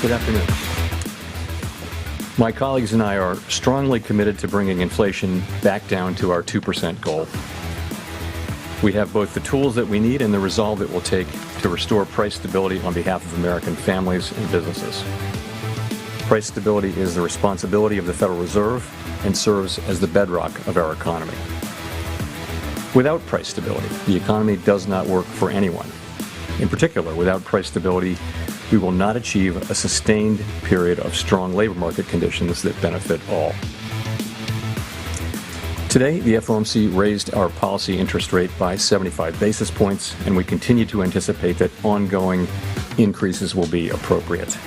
Good afternoon. My colleagues and I are strongly committed to bringing inflation back down to our 2% goal. We have both the tools that we need and the resolve it will take to restore price stability on behalf of American families and businesses. Price stability is the responsibility of the Federal Reserve and serves as the bedrock of our economy. Without price stability, the economy does not work for anyone. In particular, without price stability, we will not achieve a sustained period of strong labor market conditions that benefit all. Today, the FOMC raised our policy interest rate by 75 basis points, and we continue to anticipate that ongoing increases will be appropriate.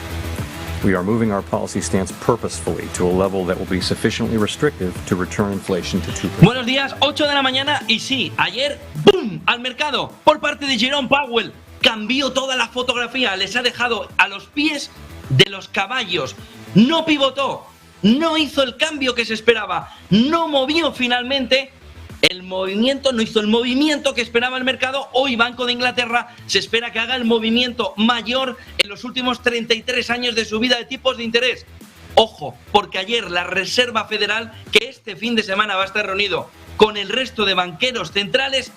We are moving our policy stance purposefully to a level that will be sufficiently restrictive to return inflation to 2%. Buenos días, 8 de la mañana y sí, ayer, ¡boom!, al mercado por parte de Jerome Powell. Cambió toda la fotografía, les ha dejado a los pies de los caballos. No pivotó, no hizo el cambio que se esperaba, no movió finalmente el movimiento, no hizo el movimiento que esperaba el mercado. Hoy Banco de Inglaterra se espera que haga el movimiento mayor en los últimos 33 años de subida de tipos de interés. Ojo, porque ayer la Reserva Federal, que este fin de semana va a estar reunido con el resto de banqueros centrales,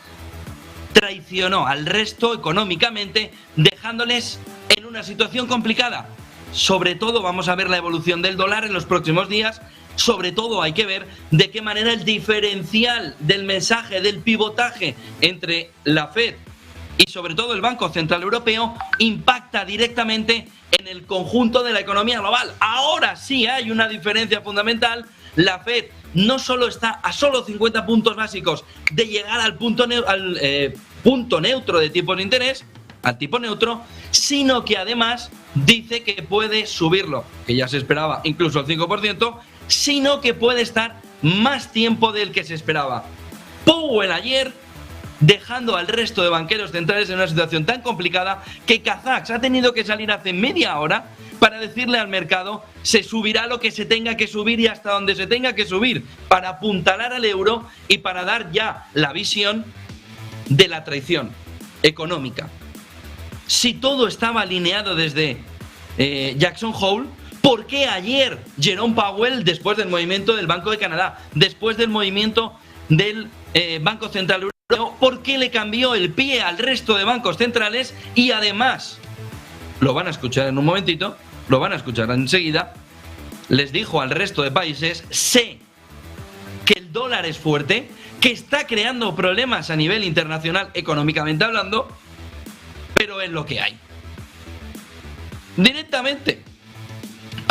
traicionó al resto económicamente, dejándoles en una situación complicada. Sobre todo vamos a ver la evolución del dólar en los próximos días. Sobre todo hay que ver de qué manera el diferencial del mensaje, del pivotaje entre la Fed y sobre todo el Banco Central Europeo impacta directamente en el conjunto de la economía global. Ahora sí hay una diferencia fundamental. La Fed no solo está a solo 50 puntos básicos de llegar al punto neutro de tipos de interés, al tipo neutro, sino que además dice que puede subirlo, que ya se esperaba incluso al 5%, sino que puede estar más tiempo del que se esperaba. Powell ayer dejando al resto de banqueros centrales en una situación tan complicada que Kazaks ha tenido que salir hace media hora para decirle al mercado se subirá lo que se tenga que subir y hasta donde se tenga que subir para apuntalar al euro y para dar ya la visión de la traición económica. Si todo estaba alineado desde Jackson Hole, ¿por qué ayer Jerome Powell, después del movimiento del Banco de Canadá, después del movimiento del Banco Central Europeo, por qué le cambió el pie al resto de bancos centrales? Y además, lo van a escuchar en un momentito, lo van a escuchar enseguida, les dijo al resto de países, sé que el dólar es fuerte, que está creando problemas a nivel internacional económicamente hablando, pero es lo que hay. Directamente.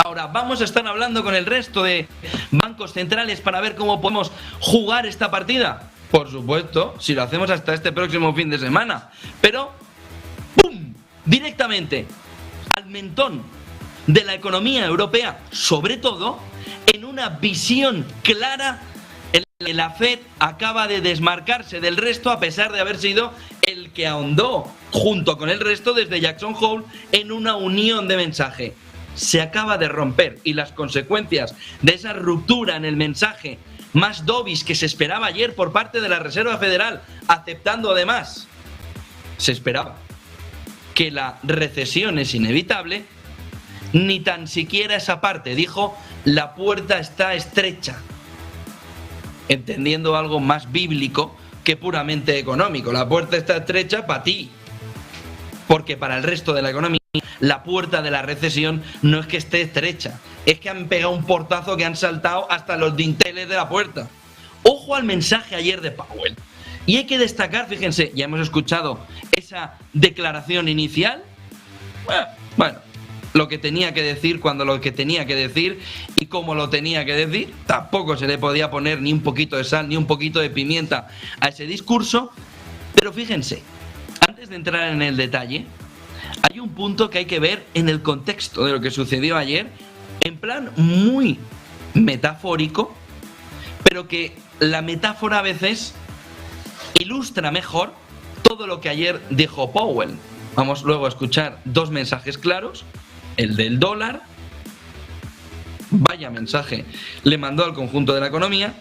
Ahora vamos a estar hablando con el resto de bancos centrales para ver cómo podemos jugar esta partida. Por supuesto, si lo hacemos hasta este próximo fin de semana. Pero, ¡pum!, directamente al mentón de la economía europea, sobre todo en una visión clara en la que la Fed acaba de desmarcarse del resto a pesar de haber sido el que ahondó junto con el resto desde Jackson Hole en una unión de mensaje. Se acaba de romper y las consecuencias de esa ruptura en el mensaje más dovish que se esperaba ayer por parte de la Reserva Federal, aceptando además, se esperaba que la recesión es inevitable, ni tan siquiera esa parte, dijo, la puerta está estrecha, entendiendo algo más bíblico que puramente económico. La puerta está estrecha para ti, porque para el resto de la economía la puerta de la recesión no es que esté estrecha, es que han pegado un portazo que han saltado hasta los dinteles de la puerta. Ojo al mensaje ayer de Powell. Y hay que destacar, fíjense, ya hemos escuchado esa declaración inicial. Bueno, lo que tenía que decir cuando lo que tenía que decir y cómo lo tenía que decir. Tampoco se le podía poner ni un poquito de sal ni un poquito de pimienta a ese discurso. Pero fíjense, antes de entrar en el detalle, hay un punto que hay que ver en el contexto de lo que sucedió ayer, en plan muy metafórico, pero que la metáfora a veces ilustra mejor todo lo que ayer dijo Powell. Vamos luego a escuchar dos mensajes claros, el del dólar, vaya mensaje le mandó al conjunto de la economía.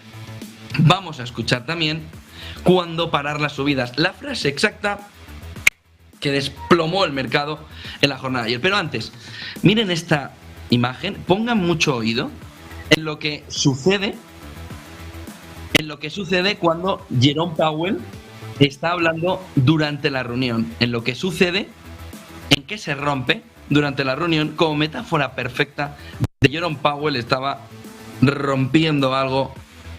Vamos a escuchar también cuándo parar las subidas. La frase exacta que desplomó el mercado en la jornada de ayer. Pero antes, miren esta imagen, pongan mucho oído en lo que sucede cuando Jerome Powell está hablando durante la reunión, en lo que sucede, en qué se rompe durante la reunión, como metáfora perfecta de Jerome Powell estaba rompiendo algo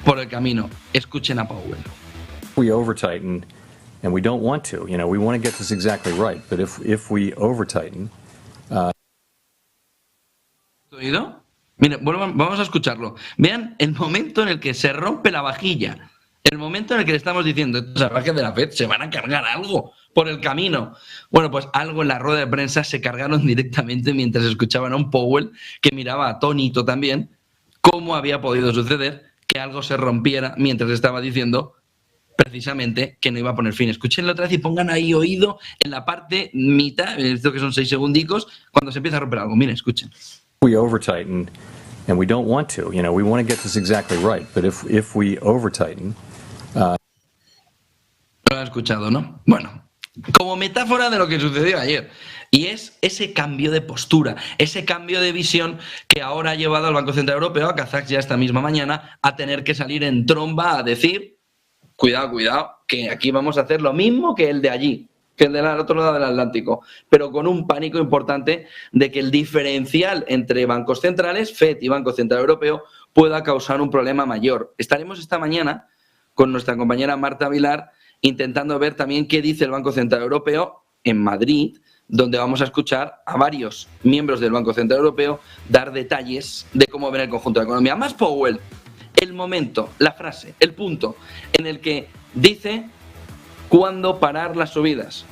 por el camino. Escuchen a Powell. We over tighten, and we don't want to. We want to get this exactly right. But if we over tighten, ¿Oído? Miren, vamos a escucharlo. Vean el momento en el que se rompe la vajilla. El momento en el que le estamos diciendo, estos salvajes de la FED se van a cargar algo por el camino. Bueno, pues algo en la rueda de prensa se cargaron directamente mientras escuchaban a un Powell que miraba atónito también cómo había podido suceder que algo se rompiera mientras estaba diciendo precisamente que no iba a poner fin. Escúchenlo otra vez y pongan ahí oído en la parte mitad, esto que son 6 segundicos, cuando se empieza a romper algo. Miren, escuchen. We over tighten, and we don't want to. We want to get this exactly right. But if we over tighten, lo han escuchado, ¿no? Bueno, como metáfora de lo que sucedió ayer. Y es ese cambio de postura, ese cambio de visión que ahora ha llevado al Banco Central Europeo, a Kazak ya esta misma mañana, a tener que salir en tromba a decir, cuidado, que aquí vamos a hacer lo mismo que el de allí, que el del otro lado del Atlántico, pero con un pánico importante de que el diferencial entre bancos centrales, FED y Banco Central Europeo, pueda causar un problema mayor. Estaremos esta mañana con nuestra compañera Marta Vilar intentando ver también qué dice el Banco Central Europeo en Madrid, donde vamos a escuchar a varios miembros del Banco Central Europeo dar detalles de cómo ven el conjunto de la economía. Más Powell, el momento, la frase, el punto en el que dice cuándo parar las subidas.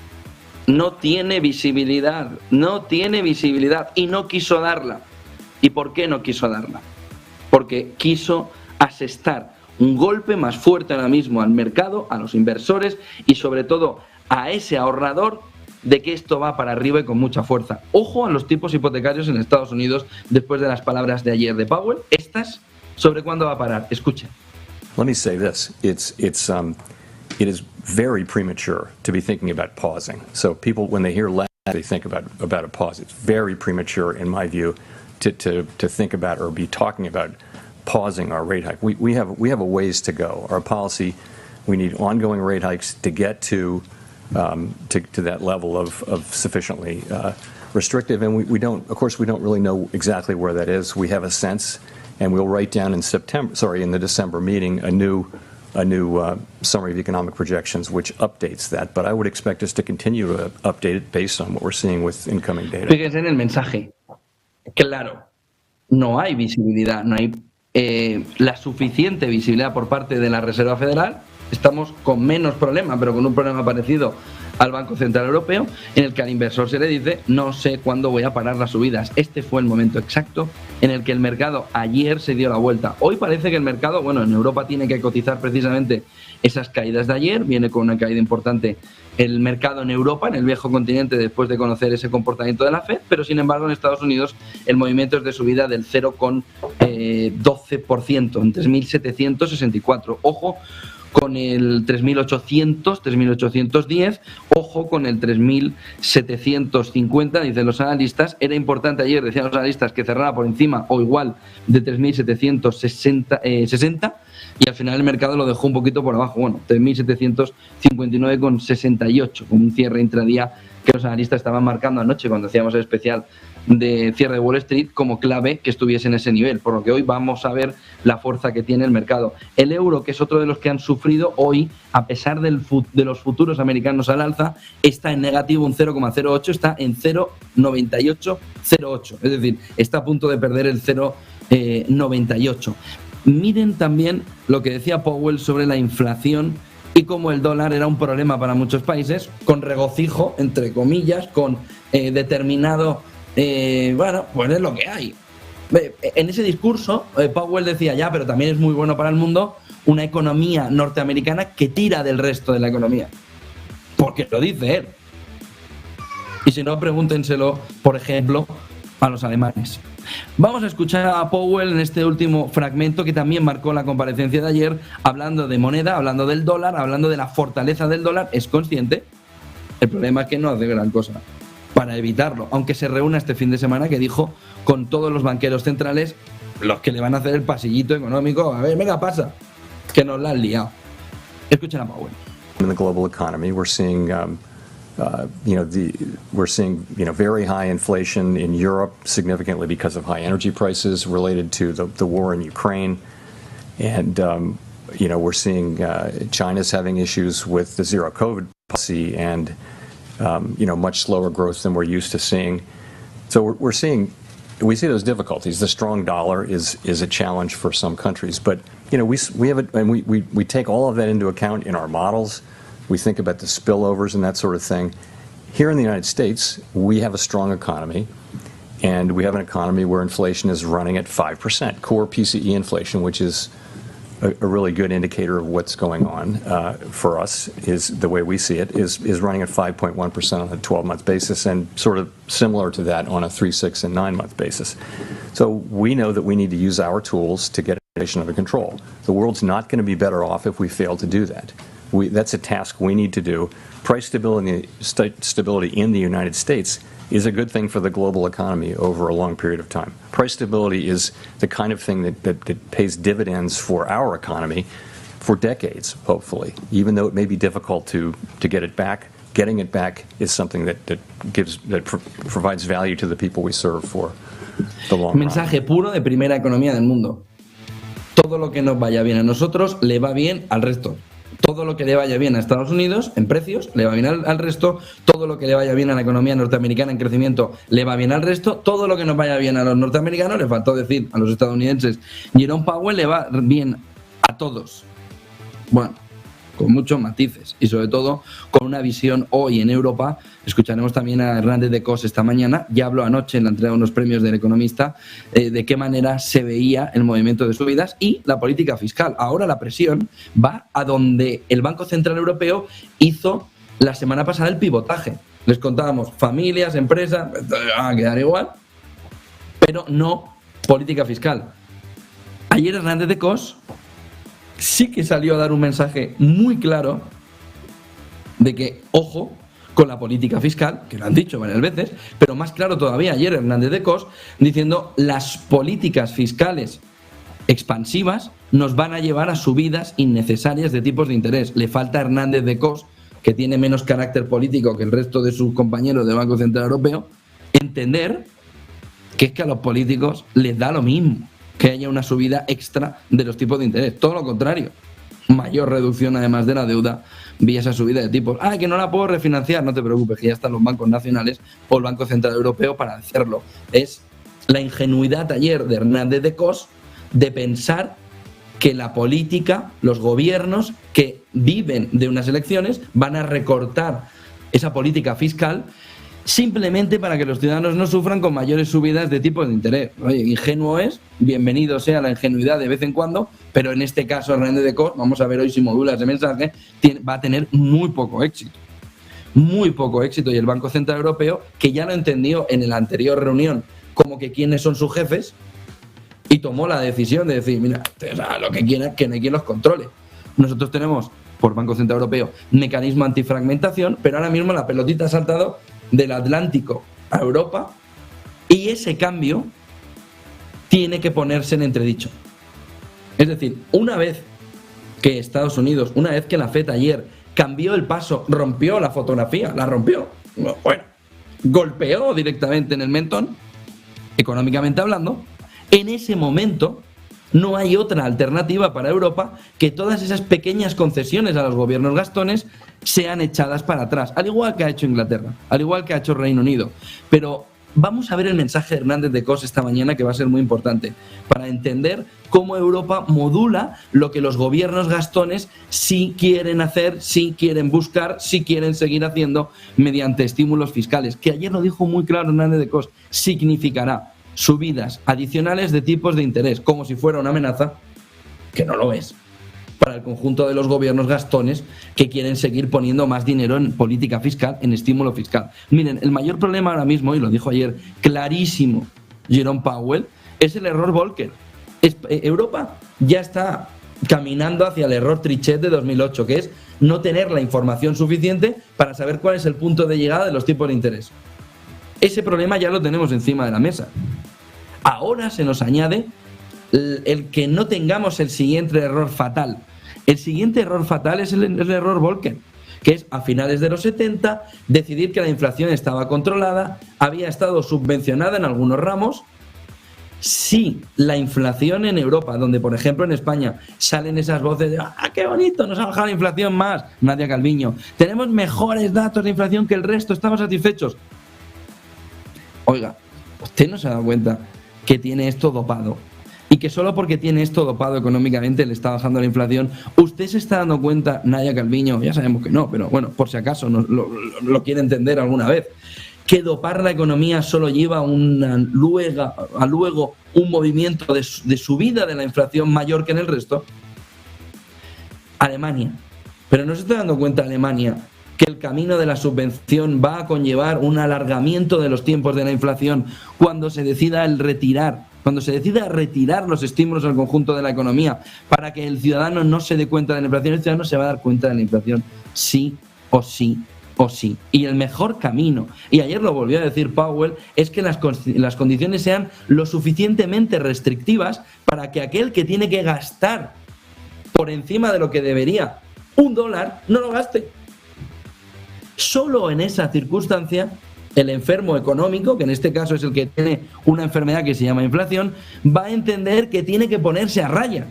No tiene visibilidad y no quiso darla. ¿Y por qué no quiso darla? Porque quiso asestar un golpe más fuerte ahora mismo al mercado, a los inversores y sobre todo a ese ahorrador de que esto va para arriba y con mucha fuerza. Ojo a los tipos hipotecarios en Estados Unidos después de las palabras de ayer de Powell. Estas sobre cuándo va a parar. Escuchen. Let me say this. It is very premature to be thinking about pausing. So people, when they hear lag, they think about a pause. It's very premature, in my view, to think about or be talking about pausing our rate hike. We have a ways to go. Our policy, we need ongoing rate hikes to get to that level of sufficiently restrictive, and we don't really know exactly where that is. We have a sense, and we'll write down in the December meeting a new summary of economic projections which updates that. But I would expect us to continue to update it based on what we're seeing with incoming data. Fíjense en el mensaje. Claro, no hay visibilidad, no hay la suficiente visibilidad por parte de la Reserva Federal. Estamos con menos problema, pero con un problema parecido al Banco Central Europeo, en el que al inversor se le dice, no sé cuándo voy a parar las subidas. Este fue el momento exacto en el que el mercado ayer se dio la vuelta. Hoy parece que el mercado, en Europa tiene que cotizar precisamente esas caídas de ayer, viene con una caída importante el mercado en Europa, en el viejo continente, después de conocer ese comportamiento de la FED, pero sin embargo en Estados Unidos el movimiento es de subida del 0,12%, en 3.764. Ojo con el 3.800, 3.810, ojo con el 3.750, dicen los analistas. Era importante ayer, decían los analistas, que cerrara por encima o igual de 3.760, y al final el mercado lo dejó un poquito por abajo, 3.759,68, con un cierre intradía que los analistas estaban marcando anoche cuando hacíamos el especial de cierre de Wall Street como clave que estuviese en ese nivel, por lo que hoy vamos a ver la fuerza que tiene el mercado. El euro, que es otro de los que han sufrido hoy, a pesar de los futuros americanos al alza, está en negativo un 0,08, está en 0,9808, es decir, está a punto de perder el 0,98. Miren también lo que decía Powell sobre la inflación y cómo el dólar era un problema para muchos países, con regocijo, entre comillas, con determinado... pues es lo que hay. En ese discurso, Powell decía, ya, pero también es muy bueno para el mundo una economía norteamericana que tira del resto de la economía. Porque lo dice él. Y si no, pregúntenselo, por ejemplo, a los alemanes. Vamos a escuchar a Powell en este último fragmento que también marcó la comparecencia de ayer, hablando de moneda, hablando del dólar, hablando de la fortaleza del dólar. Es consciente El problema es que no hace gran cosa para evitarlo, aunque se reúna este fin de semana, que dijo con todos los banqueros centrales, los que le van a hacer el pasillito económico. A ver, venga, pasa, que nos la han liado. Escuchen a Powell. In the global economy, we're seeing, very high inflation in Europe, significantly because of high energy prices related to the war in Ukraine, and we're seeing China's having issues with the zero COVID policy, and much slower growth than we're used to seeing. So we see those difficulties. The strong dollar is a challenge for some countries, but we have it, and we take all of that into account in our models. We think about the spillovers and that sort of thing. Here in the United States, we have a strong economy, and we have an economy where inflation is running at 5%. Core PCE inflation, which is a really good indicator of what's going on for us, is the way we see it, is running at 5.1% on a 12-month basis, and sort of similar to that on a 3, 6, and 9-month basis. So we know that we need to use our tools to get inflation under control. The world's not going to be better off if we fail to do that. That's a task we need to do. Price stability in the United States is a good thing for the global economy over a long period of time. Price stability is the kind of thing that pays dividends for our economy for decades, hopefully, even though it may be difficult to get it back. Getting it back is something that provides value to the people we serve for the long run. Mensaje puro de primera economía del mundo. Todo lo que nos vaya bien a nosotros le va bien al resto. Todo lo que le vaya bien a Estados Unidos en precios le va bien al resto. Todo lo que le vaya bien a la economía norteamericana en crecimiento le va bien al resto. Todo lo que nos vaya bien a los norteamericanos, le faltó decir a los estadounidenses, Jerome Powell, le va bien a todos. Bueno, con muchos matices y sobre todo con una visión hoy en Europa. Escucharemos también a Hernández de Cos esta mañana. Ya habló anoche en la entrega de unos premios del Economista de qué manera se veía el movimiento de subidas y la política fiscal. Ahora la presión va a donde el Banco Central Europeo hizo la semana pasada el pivotaje. Les contábamos familias, empresas, van a quedar igual, pero no política fiscal. Ayer Hernández de Cos sí que salió a dar un mensaje muy claro de que, ojo, con la política fiscal, que lo han dicho varias veces, pero más claro todavía ayer Hernández de Cos diciendo las políticas fiscales expansivas nos van a llevar a subidas innecesarias de tipos de interés. Le falta a Hernández de Cos, que tiene menos carácter político que el resto de sus compañeros del Banco Central Europeo, entender que es que a los políticos les da lo mismo que haya una subida extra de los tipos de interés. Todo lo contrario. Mayor reducción además de la deuda vía esa subida de tipos. Ah, que no la puedo refinanciar. No te preocupes, que ya están los bancos nacionales o el Banco Central Europeo para hacerlo. Es la ingenuidad ayer de Hernández de Cos de pensar que la política, los gobiernos que viven de unas elecciones van a recortar esa política fiscal simplemente para que los ciudadanos no sufran con mayores subidas de tipos de interés. Oye, ingenuo es, bienvenido sea la ingenuidad de vez en cuando, pero en este caso Hernández de Cos, vamos a ver hoy si modula ese mensaje, va a tener muy poco éxito. Muy poco éxito. Y el Banco Central Europeo, que ya lo entendió en la anterior reunión como que quiénes son sus jefes, y tomó la decisión de decir, mira, ustedes hagan lo que quieran, que no hay quien los controle. Nosotros tenemos, por Banco Central Europeo, mecanismo antifragmentación, pero ahora mismo la pelotita ha saltado del Atlántico a Europa y ese cambio tiene que ponerse en entredicho. Es decir, una vez que Estados Unidos, una vez que la FED ayer cambió el paso, rompió la fotografía, la rompió, bueno, golpeó directamente en el mentón, económicamente hablando, en ese momento no hay otra alternativa para Europa que todas esas pequeñas concesiones a los gobiernos gastones sean echadas para atrás, al igual que ha hecho Inglaterra, al igual que ha hecho Reino Unido. Pero vamos a ver el mensaje de Hernández de Cos esta mañana, que va a ser muy importante para entender cómo Europa modula lo que los gobiernos gastones sí quieren hacer, sí quieren buscar, sí quieren seguir haciendo mediante estímulos fiscales, que ayer lo dijo muy claro Hernández de Cos, significará subidas adicionales de tipos de interés, como si fuera una amenaza, que no lo es, para el conjunto de los gobiernos gastones que quieren seguir poniendo más dinero en política fiscal, en estímulo fiscal. Miren, el mayor problema ahora mismo, y lo dijo ayer clarísimo Jerome Powell, es el error Volcker. Europa ya está caminando hacia el error Trichet de 2008, que es no tener la información suficiente para saber cuál es el punto de llegada de los tipos de interés. Ese problema ya lo tenemos encima de la mesa. Ahora se nos añade el que no tengamos el siguiente error fatal. El siguiente error fatal es el error Volcker, que es a finales de los 70 decidir que la inflación estaba controlada, había estado subvencionada en algunos ramos. Si la inflación en Europa, donde por ejemplo en España salen esas voces de ¡ah, qué bonito! Nos ha bajado la inflación más, Nadia Calviño, tenemos mejores datos de inflación que el resto, estamos satisfechos. Oiga, ¿usted no se ha dado cuenta que tiene esto dopado? Y que solo porque tiene esto dopado económicamente le está bajando la inflación. ¿Usted se está dando cuenta, Nadia Calviño? Ya sabemos que no, pero bueno, por si acaso lo quiere entender alguna vez, que dopar la economía solo lleva luego un movimiento de subida de la inflación mayor que en el resto. Alemania. Pero no se está dando cuenta Alemania que el camino de la subvención va a conllevar un alargamiento de los tiempos de la inflación cuando se decida retirar los estímulos al conjunto de la economía para que el ciudadano no se dé cuenta de la inflación. El ciudadano se va a dar cuenta de la inflación sí o sí o sí. Y el mejor camino, y ayer lo volvió a decir Powell, es que las condiciones sean lo suficientemente restrictivas para que aquel que tiene que gastar por encima de lo que debería $1 no lo gaste. Solo en esa circunstancia el enfermo económico, que en este caso es el que tiene una enfermedad que se llama inflación, va a entender que tiene que ponerse a raya,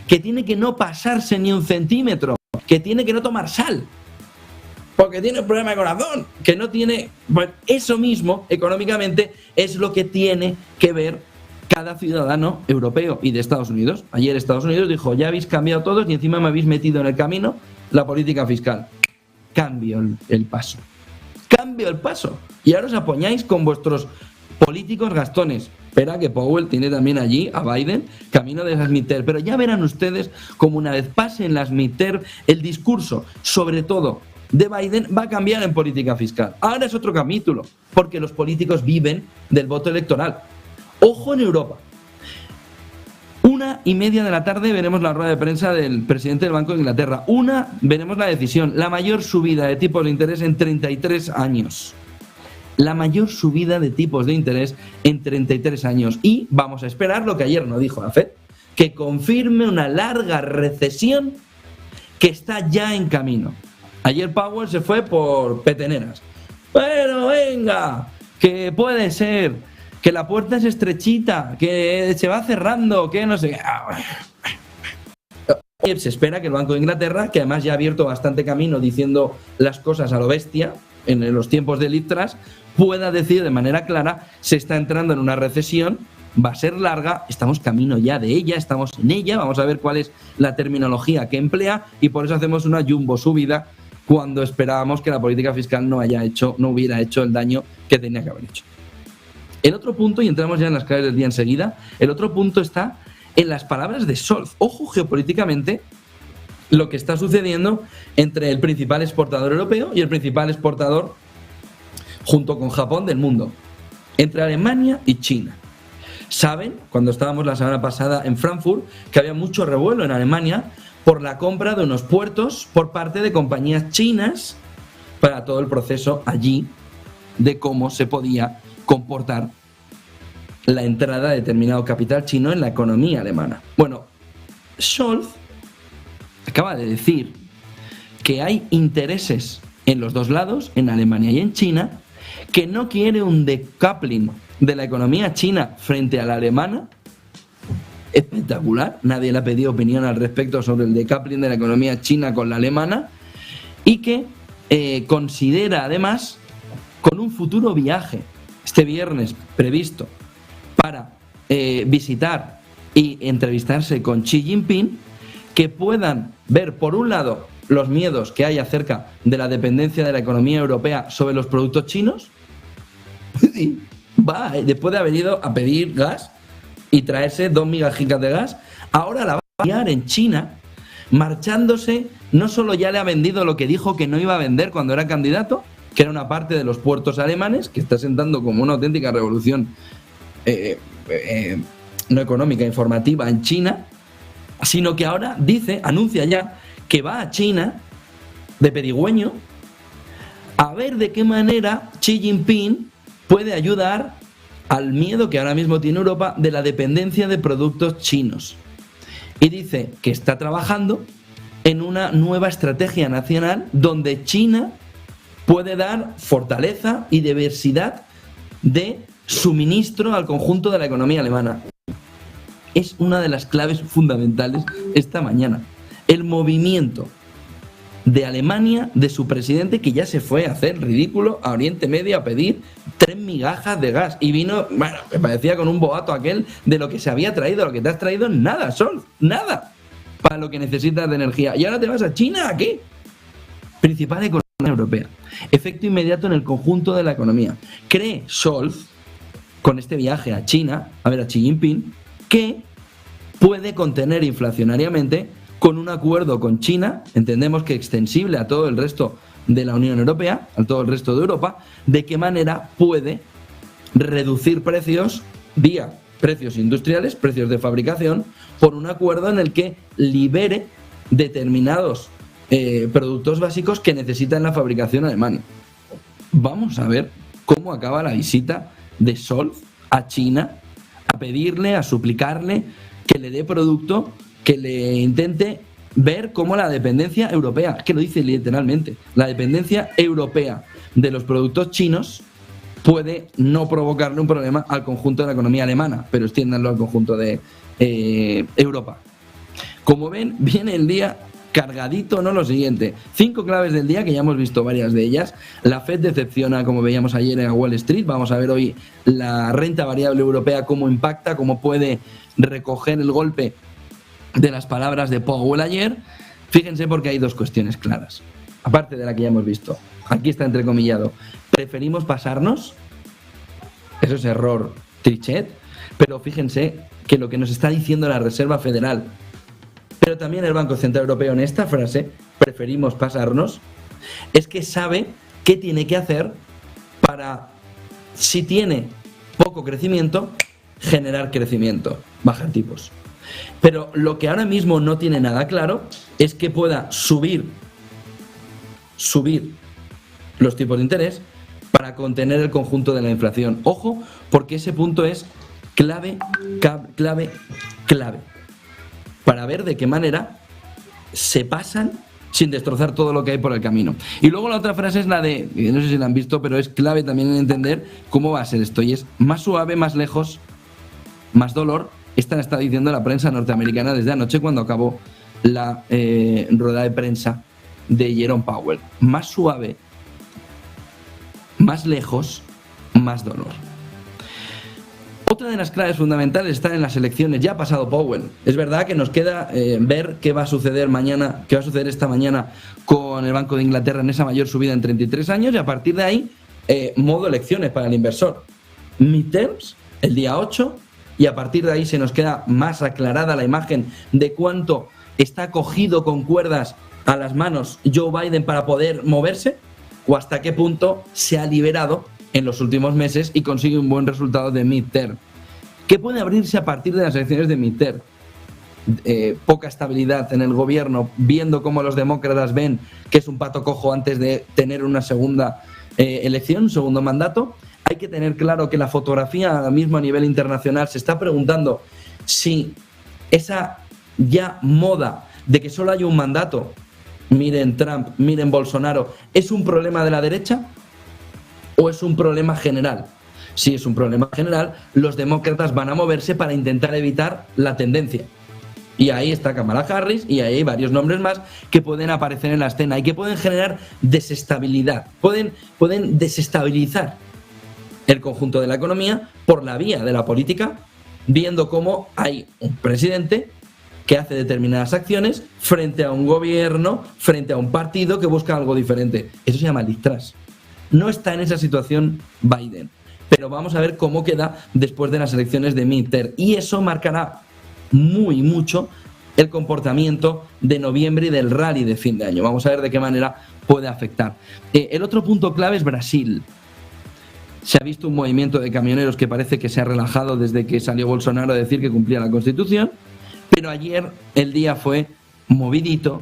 que tiene que no pasarse ni un centímetro, que tiene que no tomar sal, porque tiene un problema de corazón, que no tiene... Pues eso mismo, económicamente, es lo que tiene que ver cada ciudadano europeo y de Estados Unidos. Ayer Estados Unidos dijo, ya habéis cambiado todos y encima me habéis metido en el camino la política fiscal. Cambio el paso. Cambio el paso. Y ahora os apoyáis con vuestros políticos gastones. Espera que Powell tiene también allí a Biden camino de las midterm. Pero ya verán ustedes como una vez pasen las midterm, el discurso, sobre todo de Biden, va a cambiar en política fiscal. Ahora es otro capítulo, porque los políticos viven del voto electoral. Ojo en Europa. 1:30 de la tarde veremos la rueda de prensa del presidente del Banco de Inglaterra. Veremos la decisión, la mayor subida de tipos de interés en 33 años. La mayor subida de tipos de interés en 33 años. Y vamos a esperar lo que ayer no dijo la FED, que confirme una larga recesión que está ya en camino. Ayer Powell se fue por peteneras. Pero venga, que puede ser, que la puerta es estrechita, que se va cerrando, que no sé qué. Se espera que el Banco de Inglaterra, que además ya ha abierto bastante camino diciendo las cosas a lo bestia en los tiempos de Liz Truss, pueda decir de manera clara, se está entrando en una recesión, va a ser larga, estamos camino ya de ella, estamos en ella, vamos a ver cuál es la terminología que emplea y por eso hacemos una jumbo subida cuando esperábamos que la política fiscal no hubiera hecho el daño que tenía que haber hecho. El otro punto, y entramos ya en las claves del día enseguida, el otro punto está en las palabras de Scholz. Ojo geopolíticamente lo que está sucediendo entre el principal exportador europeo y el principal exportador, junto con Japón, del mundo, entre Alemania y China. Saben, cuando estábamos la semana pasada en Frankfurt, que había mucho revuelo en Alemania por la compra de unos puertos por parte de compañías chinas para todo el proceso allí de cómo se podía comportar la entrada de determinado capital chino en la economía alemana. Bueno, Scholz acaba de decir que hay intereses en los dos lados, en Alemania y en China, que no quiere un decoupling de la economía china frente a la alemana. Espectacular, nadie le ha pedido opinión al respecto sobre el decoupling de la economía china con la alemana y que considera además con un futuro viaje este viernes previsto para visitar y entrevistarse con Xi Jinping, que puedan ver por un lado los miedos que hay acerca de la dependencia de la economía europea sobre los productos chinos. Y va, después de haber ido a pedir gas y traerse 2 migajicas de gas, ahora la va a pillar en China, marchándose. No solo ya le ha vendido lo que dijo que no iba a vender cuando era candidato, que era una parte de los puertos alemanes, que está sentando como una auténtica revolución no económica, informativa en China, sino que ahora anuncia ya que va a China de pedigüeño a ver de qué manera Xi Jinping puede ayudar al miedo que ahora mismo tiene Europa de la dependencia de productos chinos. Y dice que está trabajando en una nueva estrategia nacional donde China puede dar fortaleza y diversidad de suministro al conjunto de la economía alemana. Es una de las claves fundamentales esta mañana. El movimiento de Alemania, de su presidente, que ya se fue a hacer ridículo a Oriente Medio a pedir 3 migajas de gas. Y vino, bueno, me parecía con un boato aquel de lo que se había traído, lo que te has traído, nada, Sol, nada, para lo que necesitas de energía. Y ahora te vas a China, ¿a qué? Principal economía europea. Efecto inmediato en el conjunto de la economía. Cree Scholz, con este viaje a China, a ver a Xi Jinping, que puede contener inflacionariamente con un acuerdo con China, entendemos que extensible a todo el resto de la Unión Europea, a todo el resto de Europa, de qué manera puede reducir precios vía precios industriales, precios de fabricación, por un acuerdo en el que libere determinados productos básicos que necesita en la fabricación alemana. Vamos a ver cómo acaba la visita de Scholz a China, a pedirle, a suplicarle que le dé producto, que le intente ver cómo la dependencia europea, que lo dice literalmente, la dependencia europea de los productos chinos puede no provocarle un problema al conjunto de la economía alemana, pero extiéndanlo al conjunto de Europa. Como ven, viene el día cargadito, ¿no? Lo siguiente, 5 claves del día, que ya hemos visto varias de ellas. La Fed decepciona, como veíamos ayer en Wall Street. Vamos a ver hoy la renta variable europea, cómo impacta, cómo puede recoger el golpe de las palabras de Powell ayer. Fíjense, porque hay 2 cuestiones claras, aparte de la que ya hemos visto. Aquí está entrecomillado: preferimos pasarnos, eso es error Trichet, pero fíjense que lo que nos está diciendo la Reserva Federal, pero también el Banco Central Europeo en esta frase, preferimos pasarnos, es que sabe qué tiene que hacer para, si tiene poco crecimiento, generar crecimiento, bajar tipos. Pero lo que ahora mismo no tiene nada claro es que pueda subir los tipos de interés para contener el conjunto de la inflación. Ojo, porque ese punto es clave para ver de qué manera se pasan sin destrozar todo lo que hay por el camino. Y luego la otra frase es la de, no sé si la han visto, pero es clave también en entender cómo va a ser esto, y es: más suave, más lejos, más dolor. Esta está diciendo la prensa norteamericana desde anoche, cuando acabó la rueda de prensa de Jerome Powell. Más suave, más lejos, más dolor. Otra de las claves fundamentales está en las elecciones. Ya ha pasado Powell. Es verdad que nos queda ver qué va a suceder mañana, qué va a suceder esta mañana con el Banco de Inglaterra en esa mayor subida en 33 años, y a partir de ahí, modo elecciones para el inversor. Midterms, el día 8, y a partir de ahí se nos queda más aclarada la imagen de cuánto está cogido con cuerdas a las manos Joe Biden para poder moverse, o hasta qué punto se ha liberado en los últimos meses y consigue un buen resultado de midterm. ¿Qué puede abrirse a partir de las elecciones de midterm? Poca estabilidad en el gobierno, viendo cómo los demócratas ven que es un pato cojo antes de tener una segunda elección, un segundo mandato. Hay que tener claro que la fotografía ahora mismo a nivel internacional se está preguntando si esa ya moda de que solo hay un mandato, miren Trump, miren Bolsonaro, ¿es un problema de la derecha o es un problema general? Si es un problema general, los demócratas van a moverse para intentar evitar la tendencia. Y ahí está Kamala Harris, y ahí hay varios nombres más que pueden aparecer en la escena y que pueden generar desestabilidad, pueden desestabilizar el conjunto de la economía por la vía de la política, viendo cómo hay un presidente que hace determinadas acciones frente a un gobierno, frente a un partido que busca algo diferente. Eso se llama liz-tras. No está en esa situación Biden, pero vamos a ver cómo queda después de las elecciones de midterm, y eso marcará mucho el comportamiento de noviembre y del rally de fin de año. Vamos a ver de qué manera puede afectar. El otro punto clave es Brasil. Se ha visto un movimiento de camioneros que parece que se ha relajado desde que salió Bolsonaro a decir que cumplía la Constitución, Pero ayer el día fue movidito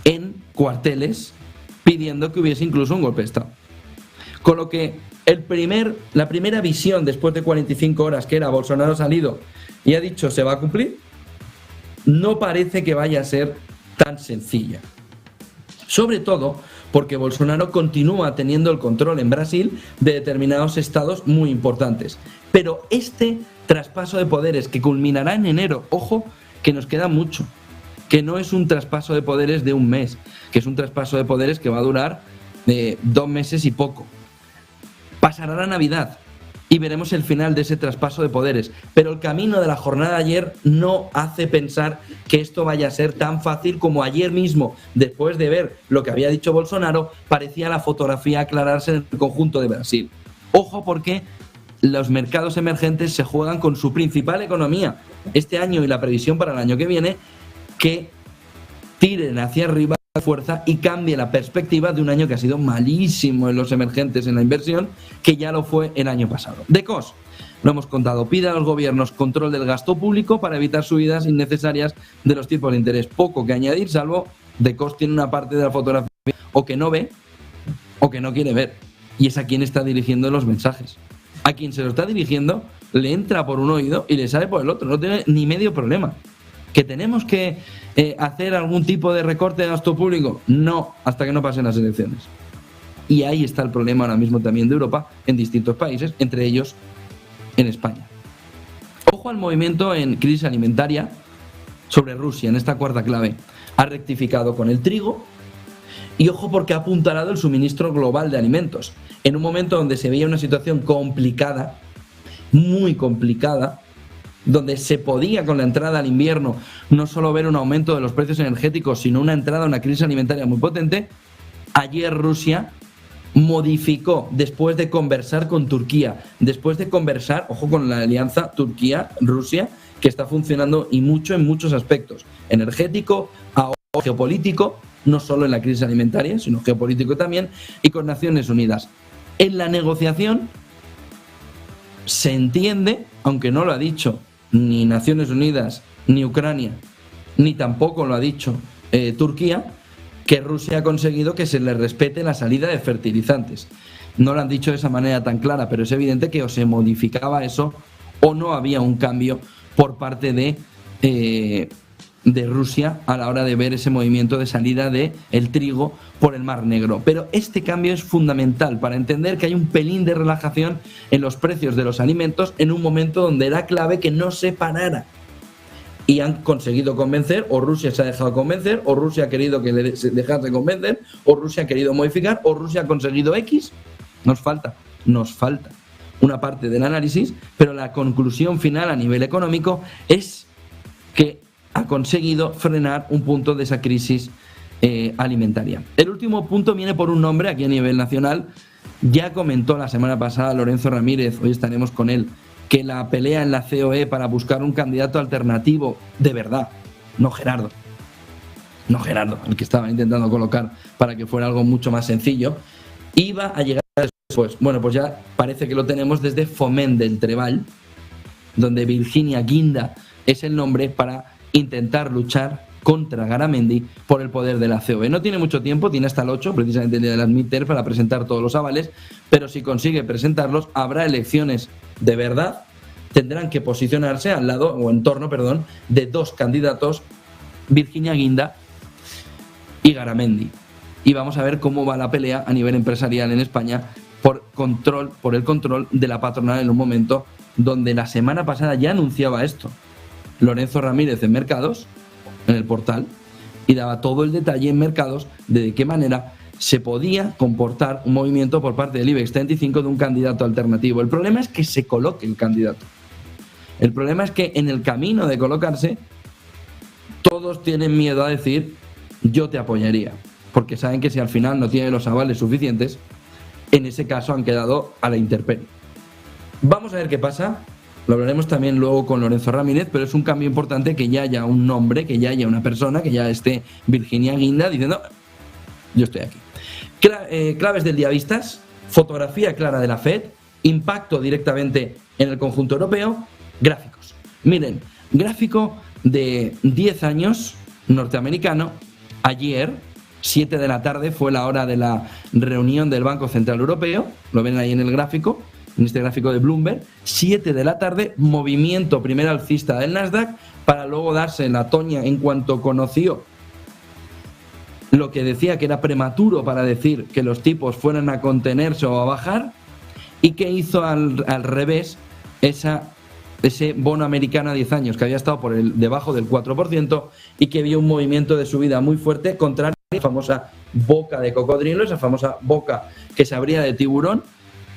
en cuarteles pidiendo que hubiese incluso un golpe de Estado. Con lo que la primera visión después de 45 horas, que era Bolsonaro ha salido y ha dicho se va a cumplir, no parece que vaya a ser tan sencilla. Sobre todo porque Bolsonaro continúa teniendo el control en Brasil de determinados estados muy importantes. Pero este traspaso de poderes que culminará en enero, ojo, que nos queda mucho, que no es un traspaso de poderes de un mes, que es un traspaso de poderes que va a durar 2 meses y poco. Pasará la Navidad y veremos el final de ese traspaso de poderes, pero el camino de la jornada de ayer no hace pensar que esto vaya a ser tan fácil como ayer mismo, después de ver lo que había dicho Bolsonaro, parecía la fotografía aclararse en el conjunto de Brasil. Ojo, porque los mercados emergentes se juegan con su principal economía este año y la previsión para el año que viene, que tiren hacia arriba la fuerza y cambie la perspectiva de un año que ha sido malísimo en los emergentes en la inversión, que ya lo fue el año pasado. DeCos, lo hemos contado, pide a los gobiernos control del gasto público para evitar subidas innecesarias de los tipos de interés. Poco que añadir, salvo DeCos tiene una parte de la fotografía o que no ve o que no quiere ver, y es a quien está dirigiendo los mensajes. A quien se lo está dirigiendo le entra por un oído y le sale por el otro, no tiene ni medio problema. ¿Que tenemos que hacer algún tipo de recorte de gasto público? No, hasta que no pasen las elecciones. Y ahí está el problema ahora mismo también de Europa, en distintos países, entre ellos en España. Ojo al movimiento en crisis alimentaria sobre Rusia, en esta cuarta clave. Ha rectificado con el trigo y ojo porque ha apuntalado el suministro global de alimentos. En un momento donde se veía una situación complicada, muy complicada, donde se podía con la entrada al invierno no solo ver un aumento de los precios energéticos, sino una entrada a una crisis alimentaria muy potente, ayer Rusia modificó, después de conversar con Turquía, después de conversar, ojo con la alianza Turquía-Rusia, que está funcionando y mucho en muchos aspectos, energético, geopolítico, no solo en la crisis alimentaria, sino geopolítico también, y con Naciones Unidas. En la negociación se entiende, aunque no lo ha dicho ni Naciones Unidas, ni Ucrania, ni tampoco lo ha dicho Turquía, que Rusia ha conseguido que se le respete la salida de fertilizantes. No lo han dicho de esa manera tan clara, pero es evidente que o se modificaba eso o no había un cambio por parte de Rusia a la hora de ver ese movimiento de salida del trigo por el Mar Negro. Pero este cambio es fundamental para entender que hay un pelín de relajación en los precios de los alimentos en un momento donde era clave que no se parara. Y han conseguido convencer, o Rusia se ha dejado convencer, o Rusia ha querido que le dejase convencer, o Rusia ha querido modificar, o Rusia ha conseguido X. Nos falta una parte del análisis, pero la conclusión final a nivel económico es que ha conseguido frenar un punto de esa crisis alimentaria. El último punto viene por un nombre aquí a nivel nacional. Ya comentó la semana pasada Lorenzo Ramírez, hoy estaremos con él, que la pelea en la COE para buscar un candidato alternativo de verdad, no Gerardo, el que estaba intentando colocar para que fuera algo mucho más sencillo, iba a llegar después. Bueno, pues ya parece que lo tenemos desde Foment del Treball, donde Virginia Guinda es el nombre para intentar luchar contra Garamendi por el poder de la COE. No tiene mucho tiempo, tiene hasta el 8, precisamente el día de las midterms, para presentar todos los avales, pero si consigue presentarlos, habrá elecciones de verdad, tendrán que posicionarse al lado, o en torno, perdón, de 2 candidatos, Virginia Guinda y Garamendi. Y vamos a ver cómo va la pelea a nivel empresarial en España por el control de la patronal en un momento donde la semana pasada ya anunciaba esto Lorenzo Ramírez en Mercados, en el portal, y daba todo el detalle en Mercados de qué manera se podía comportar un movimiento por parte del IBEX 35 de un candidato alternativo. El problema es que se coloque el candidato. El problema es que en el camino de colocarse todos tienen miedo a decir yo te apoyaría, porque saben que si al final no tiene los avales suficientes, en ese caso han quedado a la intemperie. Vamos a ver qué pasa. Lo hablaremos también luego con Lorenzo Ramírez, pero es un cambio importante que ya haya un nombre, que ya haya una persona, que ya esté Virginia Guinda diciendo yo estoy aquí. Claves del día vistas, fotografía clara de la FED, impacto directamente en el conjunto europeo, gráficos. Miren, gráfico de 10 años norteamericano. Ayer, 7 de la tarde, fue la hora de la reunión del Banco Central Europeo. Lo ven ahí en el gráfico, en este gráfico de Bloomberg. 7 de la tarde, movimiento primero alcista del Nasdaq, para luego darse la toña en cuanto conoció lo que decía que era prematuro para decir que los tipos fueran a contenerse o a bajar, y que hizo al revés ese bono americano a 10 años que había estado debajo del 4% y que vio un movimiento de subida muy fuerte, contrario a la famosa boca de cocodrilo, esa famosa boca que se abría de tiburón,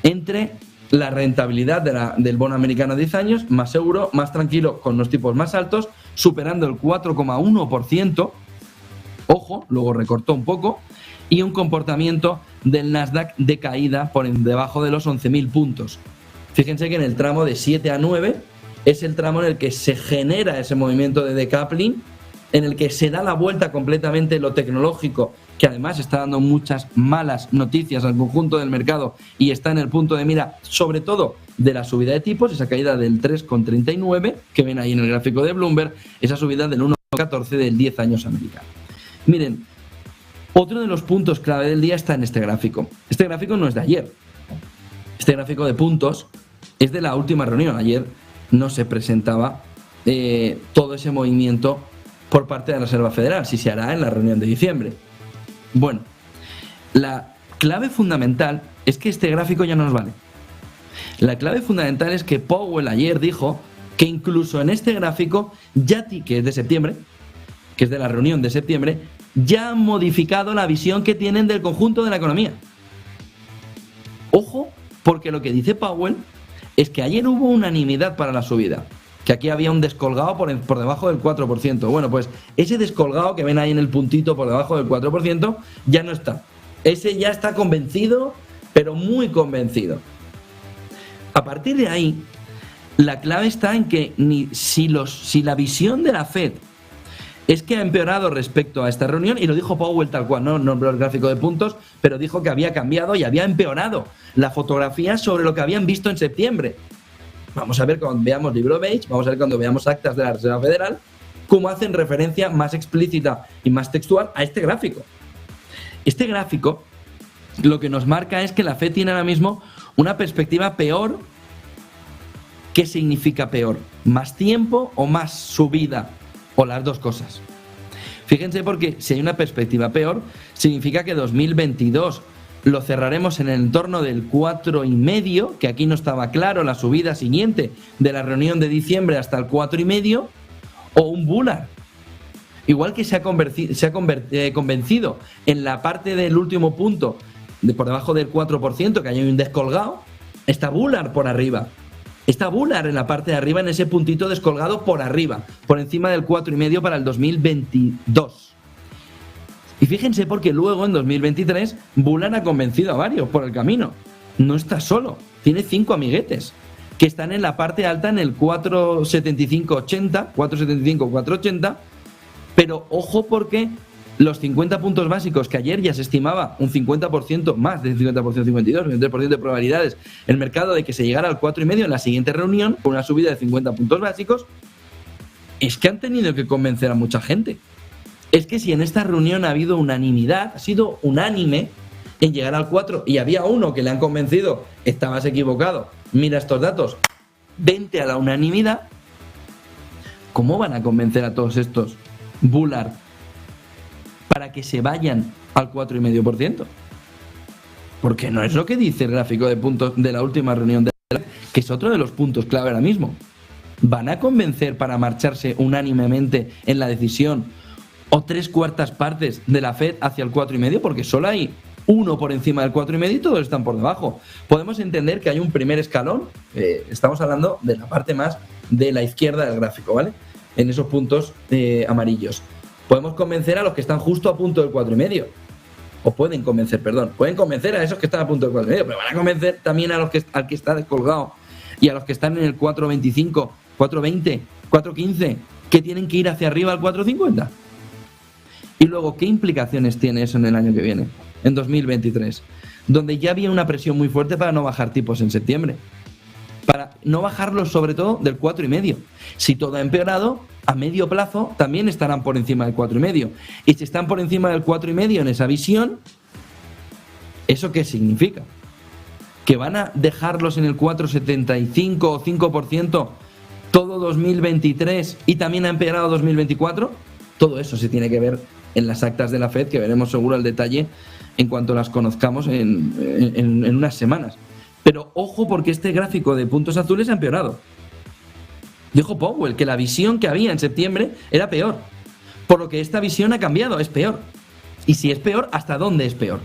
entre la rentabilidad del bono americano a 10 años, más seguro, más tranquilo, con los tipos más altos, superando el 4,1%, ojo, luego recortó un poco, y un comportamiento del Nasdaq de caída por debajo de los 11.000 puntos. Fíjense que en el tramo de 7 a 9 es el tramo en el que se genera ese movimiento de decoupling, en el que se da la vuelta completamente lo tecnológico, que además está dando muchas malas noticias al conjunto del mercado y está en el punto de mira, sobre todo de la subida de tipos, esa caída del 3,39 que ven ahí en el gráfico de Bloomberg, esa subida del 1,14 del 10 años americano. Miren, otro de los puntos clave del día está en este gráfico. Este gráfico no es de ayer. Este gráfico de puntos es de la última reunión. Ayer no se presentaba todo ese movimiento por parte de la Reserva Federal, si se hará en la reunión de diciembre. Bueno, la clave fundamental es que este gráfico ya no nos vale. La clave fundamental es que Powell ayer dijo que incluso en este gráfico, que es de septiembre, que es de la reunión de septiembre, ya han modificado la visión que tienen del conjunto de la economía. Ojo, porque lo que dice Powell es que ayer hubo unanimidad para la subida, que aquí había un descolgado por debajo del 4%. Bueno, pues ese descolgado que ven ahí en el puntito por debajo del 4% ya no está. Ese ya está convencido, pero muy convencido. A partir de ahí, la clave está en que si la visión de la Fed es que ha empeorado respecto a esta reunión, y lo dijo Powell tal cual, no nombró el gráfico de puntos, pero dijo que había cambiado y había empeorado la fotografía sobre lo que habían visto en septiembre. Vamos a ver cuando veamos libro beige, vamos a ver cuando veamos actas de la Reserva Federal, cómo hacen referencia más explícita y más textual a este gráfico. Este gráfico lo que nos marca es que la Fed tiene ahora mismo una perspectiva peor. ¿Qué significa peor? ¿Más tiempo o más subida? O las dos cosas. Fíjense, porque si hay una perspectiva peor, significa que 2022 lo cerraremos en el entorno del 4,5, que aquí no estaba claro la subida siguiente de la reunión de diciembre hasta el 4,5, o un bullar. Igual que se ha convencido en la parte del último punto, por debajo del 4%, que hay un descolgado, está bullar por arriba. Está bullar en la parte de arriba, en ese puntito descolgado por arriba, por encima del 4,5 para el 2022. Y fíjense, porque luego en 2023 Bullar ha convencido a varios por el camino. No está solo, tiene 5 amiguetes que están en la parte alta, en el 4,75-80, 4,75-4,80, pero ojo, porque los 50 puntos básicos, que ayer ya se estimaba un 50%, más del 50%, 52, 53% de probabilidades, el mercado de que se llegara al 4,5 en la siguiente reunión, con una subida de 50 puntos básicos, es que han tenido que convencer a mucha gente. Es que si en esta reunión ha habido unanimidad, ha sido unánime en llegar al 4, y había uno que le han convencido, estabas equivocado, mira estos datos, vente a la unanimidad, ¿cómo van a convencer a todos estos Bullard para que se vayan al 4,5%? Porque no es lo que dice el gráfico de puntos de la última reunión de la Fed, que es otro de los puntos clave ahora mismo. ¿Van a convencer para marcharse unánimemente en la decisión o 3/4 partes de la Fed hacia el 4,5? Porque solo hay uno por encima del 4,5 y todos están por debajo. Podemos entender que hay un primer escalón, estamos hablando de la parte más de la izquierda del gráfico, ¿vale? En esos puntos amarillos. Podemos convencer a los que están justo a punto del 4,5. O pueden convencer a esos que están a punto del 4,5, pero van a convencer también al que está descolgado y a los que están en el 4,25, 4,20, 4,15, que tienen que ir hacia arriba al 4,50. Y luego, ¿qué implicaciones tiene eso en el año que viene, en 2023? Donde ya había una presión muy fuerte para no bajar tipos en septiembre. para no bajarlos sobre todo del 4,5. Si todo ha empeorado, a medio plazo también estarán por encima del 4,5. Y si están por encima del 4,5 en esa visión, ¿eso qué significa? ¿Que van a dejarlos en el 4,75 o 5% todo 2023 y también ha empeorado 2024? Todo eso se tiene que ver en las actas de la FED, que veremos seguro al detalle en cuanto las conozcamos en unas semanas. Pero ojo, porque este gráfico de puntos azules ha empeorado. Dijo Powell que la visión que había en septiembre era peor, por lo que esta visión ha cambiado, es peor. Y si es peor, ¿hasta dónde es peor?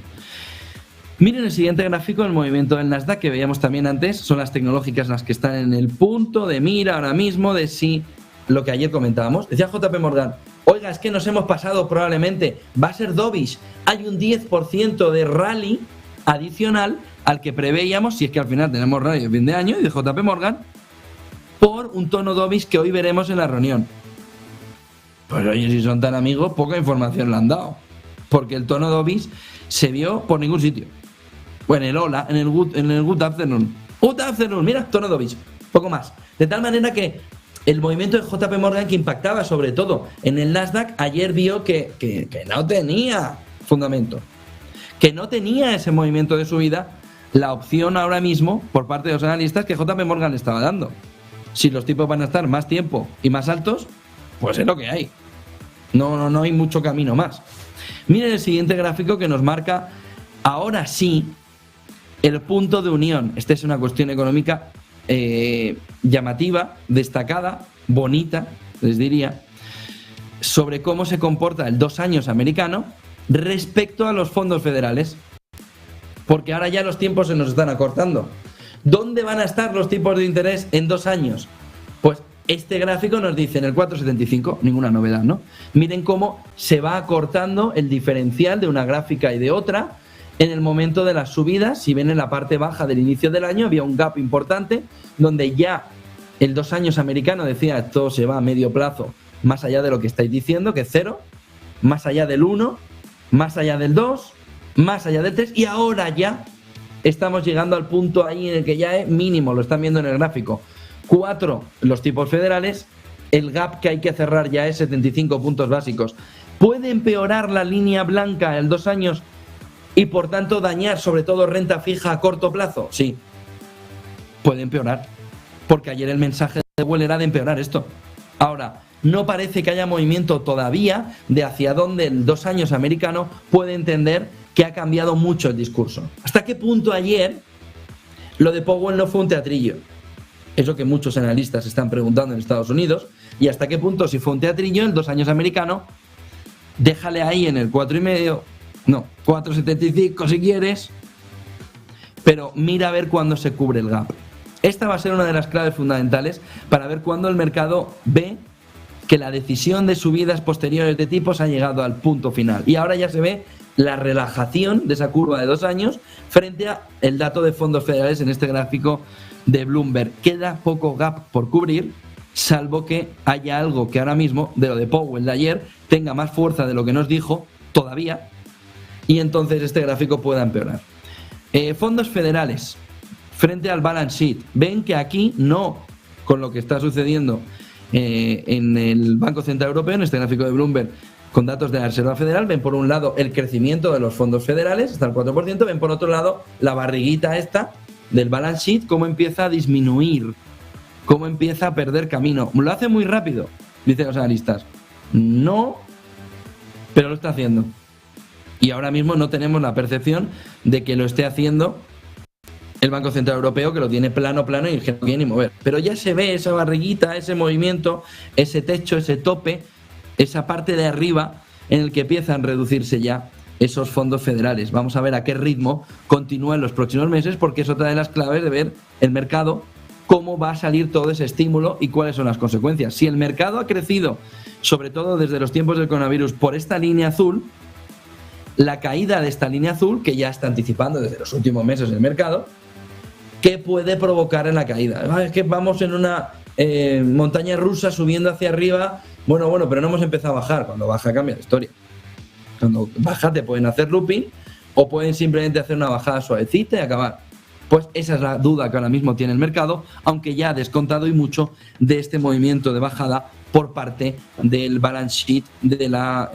Miren el siguiente gráfico, el movimiento del Nasdaq, que veíamos también antes. Son las tecnológicas las que están en el punto de mira ahora mismo de si lo que ayer comentábamos. Decía JP Morgan, oiga, es que nos hemos pasado probablemente, va a ser dovish, hay un 10% de rally adicional al que preveíamos, si es que al final tenemos rally de fin de año, y de JP Morgan, por un tono dovish que hoy veremos en la reunión. Pues oye, si son tan amigos, poca información le han dado, porque el tono dovish se vio por ningún sitio. Bueno, en el hola, en el good afternoon. Good afternoon, mira, tono dovish, poco más. De tal manera que el movimiento de JP Morgan, que impactaba sobre todo en el Nasdaq, ayer vio que no tenía fundamento, que no tenía ese movimiento de subida, la opción ahora mismo por parte de los analistas que JP Morgan le estaba dando. Si los tipos van a estar más tiempo y más altos, pues es lo que hay. No hay mucho camino más. Miren el siguiente gráfico que nos marca ahora sí el punto de unión. Esta es una cuestión económica llamativa, destacada, bonita, les diría, sobre cómo se comporta el 2 años americano respecto a los fondos federales. Porque ahora ya los tiempos se nos están acortando. ¿Dónde van a estar los tipos de interés en 2 años? Pues este gráfico nos dice en el 4,75, ninguna novedad, ¿no? Miren cómo se va acortando el diferencial de una gráfica y de otra en el momento de las subidas. Si ven en la parte baja del inicio del año había un gap importante donde ya el 2 años americano decía esto se va a medio plazo más allá de lo que estáis diciendo, que es 0, más allá del 1, más allá del 2, más allá del 3 y ahora ya estamos llegando al punto ahí en el que ya es mínimo, lo están viendo en el gráfico. 4 los tipos federales, el gap que hay que cerrar ya es 75 puntos básicos. ¿Puede empeorar la línea blanca el 2 años y por tanto dañar sobre todo renta fija a corto plazo? Sí, puede empeorar, porque ayer el mensaje de Powell era de empeorar esto. Ahora, no parece que haya movimiento todavía de hacia dónde el 2 años americano puede entender que ha cambiado mucho el discurso. ¿Hasta qué punto ayer lo de Powell no fue un teatrillo? Es lo que muchos analistas están preguntando en Estados Unidos. Y hasta qué punto, si fue un teatrillo, el 2 años americano, déjale ahí en el 4,5, no, 4,75 si quieres, pero mira a ver cuándo se cubre el gap. Esta va a ser una de las claves fundamentales para ver cuándo el mercado ve que la decisión de subidas posteriores de tipos ha llegado al punto final. Y ahora ya se ve la relajación de esa curva de 2 años frente a el dato de fondos federales en este gráfico de Bloomberg. Queda poco gap por cubrir, salvo que haya algo que ahora mismo, de lo de Powell de ayer, tenga más fuerza de lo que nos dijo todavía, y entonces este gráfico pueda empeorar. Fondos federales frente al balance sheet. Ven que aquí no, con lo que está sucediendo en el Banco Central Europeo, en este gráfico de Bloomberg, con datos de la Reserva Federal, ven por un lado el crecimiento de los fondos federales, hasta el 4%, ven por otro lado la barriguita esta del balance sheet, cómo empieza a disminuir, cómo empieza a perder camino. Lo hace muy rápido, dicen los analistas. No, pero lo está haciendo. Y ahora mismo no tenemos la percepción de que lo esté haciendo el Banco Central Europeo, que lo tiene plano y que no quiere ni mover. Pero ya se ve esa barriguita, ese movimiento, ese techo, ese tope, esa parte de arriba en el que empiezan a reducirse ya esos fondos federales. Vamos a ver a qué ritmo continúa en los próximos meses, porque es otra de las claves de ver el mercado, cómo va a salir todo ese estímulo y cuáles son las consecuencias. Si el mercado ha crecido, sobre todo desde los tiempos del coronavirus, por esta línea azul, la caída de esta línea azul, que ya está anticipando desde los últimos meses el mercado, ¿qué puede provocar en la caída? Es que vamos en una montaña rusa subiendo hacia arriba. Bueno, pero no hemos empezado a bajar. Cuando baja cambia la historia. Cuando baja te pueden hacer looping o pueden simplemente hacer una bajada suavecita y acabar. Pues esa es la duda que ahora mismo tiene el mercado, aunque ya ha descontado y mucho de este movimiento de bajada por parte del balance sheet de la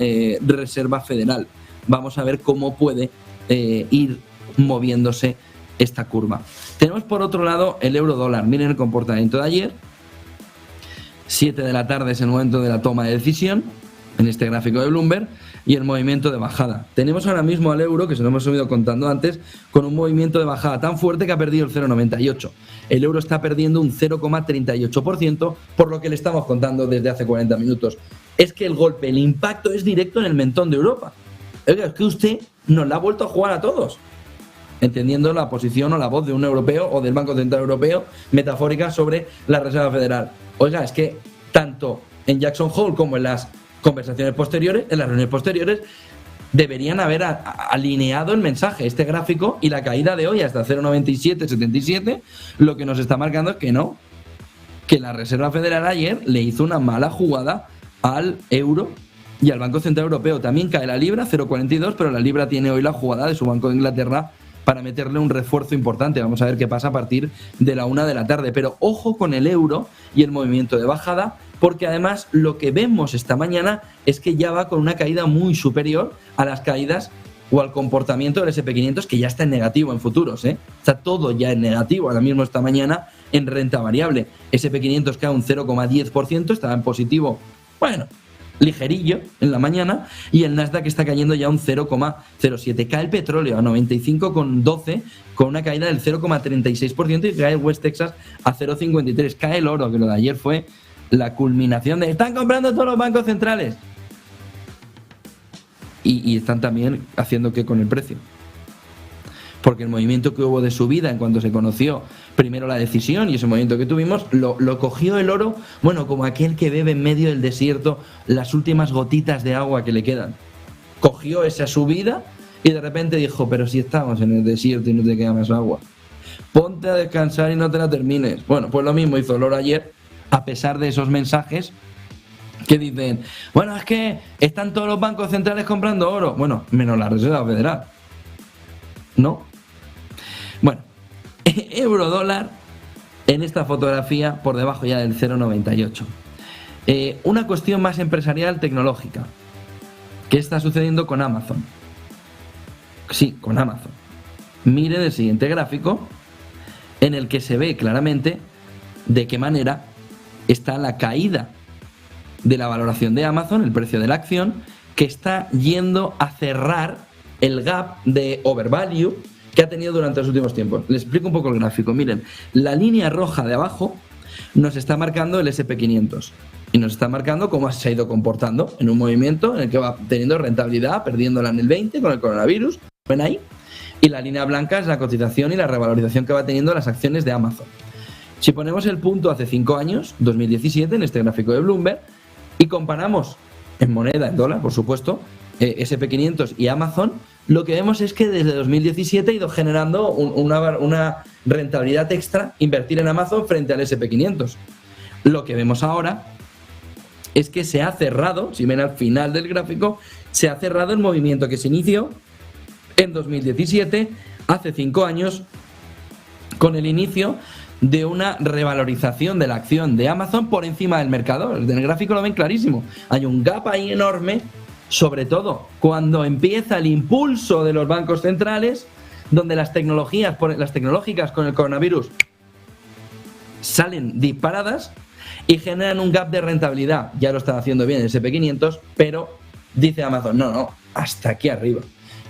Reserva Federal. Vamos a ver cómo puede ir moviéndose esta curva. Tenemos por otro lado el euro dólar. Miren el comportamiento de ayer. 7 de la tarde es el momento de la toma de decisión en este gráfico de Bloomberg y el movimiento de bajada. Tenemos ahora mismo al euro, que se lo hemos ido contando antes, con un movimiento de bajada tan fuerte que ha perdido el 0,98. El euro está perdiendo un 0,38%, por lo que le estamos contando desde hace 40 minutos. Es que el golpe, el impacto es directo en el mentón de Europa. Es que usted nos la ha vuelto a jugar a todos, entendiendo la posición o la voz de un europeo o del Banco Central Europeo metafórica sobre la Reserva Federal. Oiga, es que tanto en Jackson Hole como en las conversaciones posteriores, en las reuniones posteriores, deberían haber alineado el mensaje. Este gráfico y la caída de hoy hasta 0,9777 lo que nos está marcando es que no, que la Reserva Federal ayer le hizo una mala jugada al euro y al Banco Central Europeo. También cae la libra, 0,42, pero la libra tiene hoy la jugada de su Banco de Inglaterra para meterle un refuerzo importante. Vamos a ver qué pasa a partir de la 1 de la tarde. Pero ojo con el euro y el movimiento de bajada, porque además lo que vemos esta mañana es que ya va con una caída muy superior a las caídas o al comportamiento del SP500, que ya está en negativo en futuros, ¿eh? Está todo ya en negativo ahora mismo esta mañana en renta variable. SP500 cae un 0,10%, estaba en positivo, bueno, ligerillo en la mañana, y el Nasdaq está cayendo ya un 0,07. Cae el petróleo a 95,12 con una caída del 0,36% y cae el West Texas a 0,53. Cae el oro, que lo de ayer fue la culminación de están comprando todos los bancos centrales y están también haciendo que con el precio, porque el movimiento que hubo de subida en cuanto se conoció primero la decisión y ese movimiento que tuvimos, lo cogió el oro, bueno, como aquel que bebe en medio del desierto las últimas gotitas de agua que le quedan. Cogió esa subida y de repente dijo, pero si estamos en el desierto y no te queda más agua, ponte a descansar y no te la termines. Bueno, pues lo mismo hizo el oro ayer, a pesar de esos mensajes que dicen, bueno, es que están todos los bancos centrales comprando oro. Bueno, menos la Reserva Federal, ¿no? Bueno, euro dólar en esta fotografía por debajo ya del 0,98. Una cuestión más empresarial tecnológica. ¿Qué está sucediendo con Amazon? Sí, con Amazon. Miren el siguiente gráfico en el que se ve claramente de qué manera está la caída de la valoración de Amazon, el precio de la acción, que está yendo a cerrar el gap de overvalue que ha tenido durante los últimos tiempos. Les explico un poco el gráfico. Miren, la línea roja de abajo nos está marcando el SP500 y nos está marcando cómo se ha ido comportando en un movimiento en el que va teniendo rentabilidad, perdiéndola en el 20 con el coronavirus. ¿Ven ahí? Y la línea blanca es la cotización y la revalorización que va teniendo las acciones de Amazon. Si ponemos el punto hace 5 años, 2017, en este gráfico de Bloomberg, y comparamos en moneda, en dólar, por supuesto, SP500 y Amazon, lo que vemos es que desde 2017 ha ido generando una rentabilidad extra invertir en Amazon frente al SP500. Lo que vemos ahora es que se ha cerrado, si ven al final del gráfico, se ha cerrado el movimiento que se inició en 2017, hace 5 años, con el inicio de una revalorización de la acción de Amazon por encima del mercado. En el gráfico lo ven clarísimo. Hay un gap ahí enorme, sobre todo cuando empieza el impulso de los bancos centrales, donde las tecnológicas con el coronavirus salen disparadas y generan un gap de rentabilidad. Ya lo están haciendo bien el SP500, pero dice Amazon, no, hasta aquí arriba.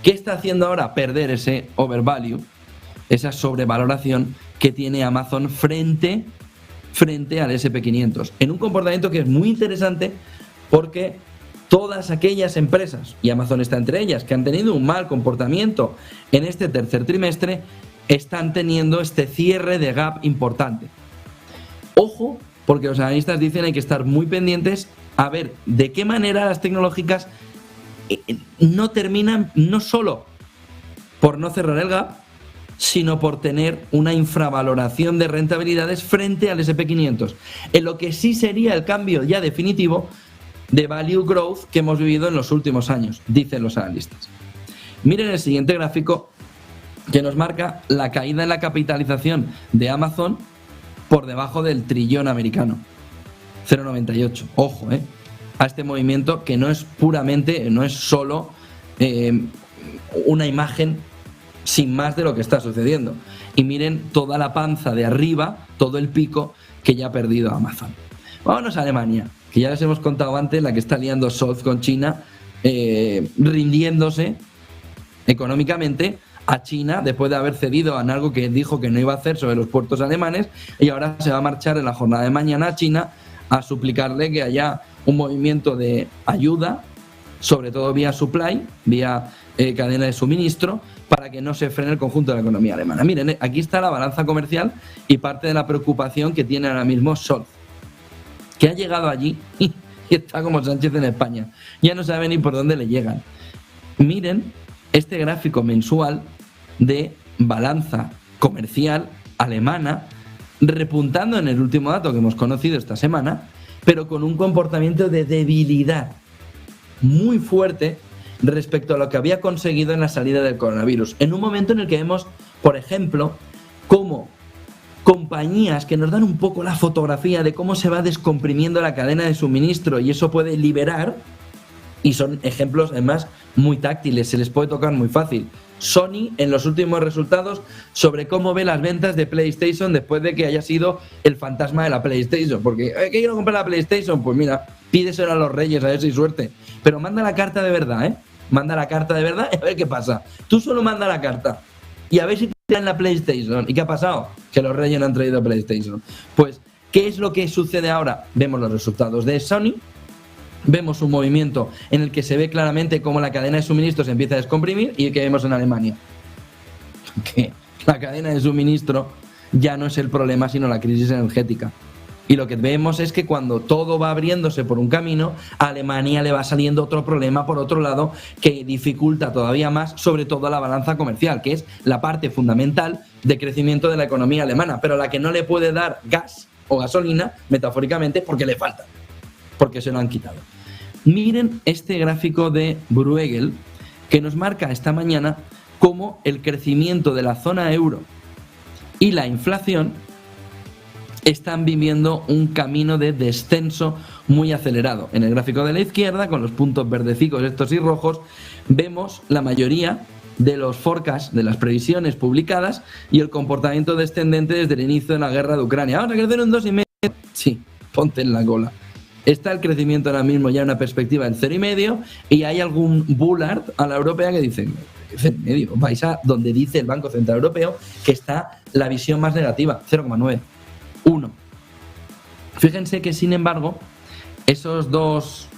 ¿Qué está haciendo ahora? Perder ese overvalue, esa sobrevaloración que tiene Amazon frente al SP500, en un comportamiento que es muy interesante, porque todas aquellas empresas, y Amazon está entre ellas, que han tenido un mal comportamiento en este tercer trimestre, están teniendo este cierre de gap importante. Ojo, porque los analistas dicen hay que estar muy pendientes a ver de qué manera las tecnológicas no terminan, no solo por no cerrar el gap, sino por tener una infravaloración de rentabilidades frente al SP500, en lo que sí sería el cambio ya definitivo de value growth que hemos vivido en los últimos años, dicen los analistas. Miren el siguiente gráfico, que nos marca la caída en la capitalización de Amazon por debajo del trillón americano. 0,98. Ojo, a este movimiento que no es puramente, no es solo una imagen sin más de lo que está sucediendo. Y miren toda la panza de arriba, todo el pico que ya ha perdido Amazon. Vámonos a Alemania, que ya les hemos contado antes, la que está liando Scholz con China, rindiéndose económicamente a China después de haber cedido en algo que dijo que no iba a hacer sobre los puertos alemanes, y ahora se va a marchar en la jornada de mañana a China a suplicarle que haya un movimiento de ayuda, sobre todo vía supply, vía cadena de suministro, para que no se frene el conjunto de la economía alemana. Miren, aquí está la balanza comercial y parte de la preocupación que tiene ahora mismo Scholz, que ha llegado allí y está como Sánchez en España. Ya no sabe ni por dónde le llegan. Miren este gráfico mensual de balanza comercial alemana, repuntando en el último dato que hemos conocido esta semana, pero con un comportamiento de debilidad muy fuerte respecto a lo que había conseguido en la salida del coronavirus. En un momento en el que vemos, por ejemplo, cómo compañías que nos dan un poco la fotografía de cómo se va descomprimiendo la cadena de suministro, y eso puede liberar, y son ejemplos además muy táctiles, se les puede tocar muy fácil. Sony en los últimos resultados sobre cómo ve las ventas de PlayStation después de que haya sido el fantasma de la PlayStation, porque ¿qué quiero comprar la PlayStation? Pues mira, pídeselo a los Reyes, a ver si hay suerte, pero manda la carta de verdad, manda la carta de verdad y a ver qué pasa. Tú solo manda la carta y a ver si te dan la PlayStation. ¿Y qué ha pasado? Que los Reyes no han traído PlayStation. Pues, ¿qué es lo que sucede ahora? Vemos los resultados de Sony, vemos un movimiento en el que se ve claramente cómo la cadena de suministro se empieza a descomprimir, y que vemos en Alemania que la cadena de suministro ya no es el problema, sino la crisis energética. Y lo que vemos es que cuando todo va abriéndose por un camino, a Alemania le va saliendo otro problema por otro lado que dificulta todavía más, sobre todo la balanza comercial, que es la parte fundamental de crecimiento de la economía alemana, pero la que no le puede dar gas o gasolina, metafóricamente, porque le falta, porque se lo han quitado. Miren este gráfico de Bruegel, que nos marca esta mañana cómo el crecimiento de la zona euro y la inflación están viviendo un camino de descenso muy acelerado. En el gráfico de la izquierda, con los puntos verdecicos estos y rojos, vemos la mayoría de los forecasts, de las previsiones publicadas, y el comportamiento descendente desde el inicio de la guerra de Ucrania. ¿Vamos a crecer un 2,5? Sí, ponte en la cola. Está el crecimiento ahora mismo ya en una perspectiva del 0,5, y hay algún bullard a la europea que dice, 0,5, vais a donde dice el Banco Central Europeo que está la visión más negativa, 0,9. 1. Fíjense que, sin embargo, esos dos